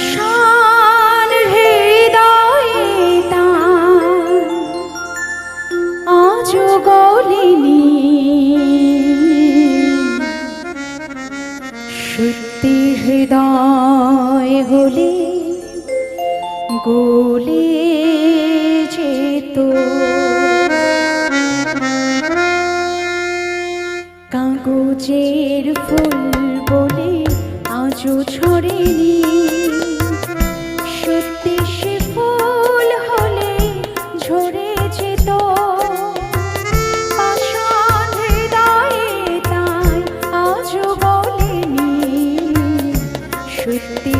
পাষাণ হৃদয়ে তার আজও গলেনি, সত্যি হৃদয় হলে গলে যেত। কাগজের ফুল বলে আজও ছড়েনি, সত্যি সে ফুল হলে ঝরে যেত। পাষাণ হৃদয়ে তাই আজও গলেনি, সত্যি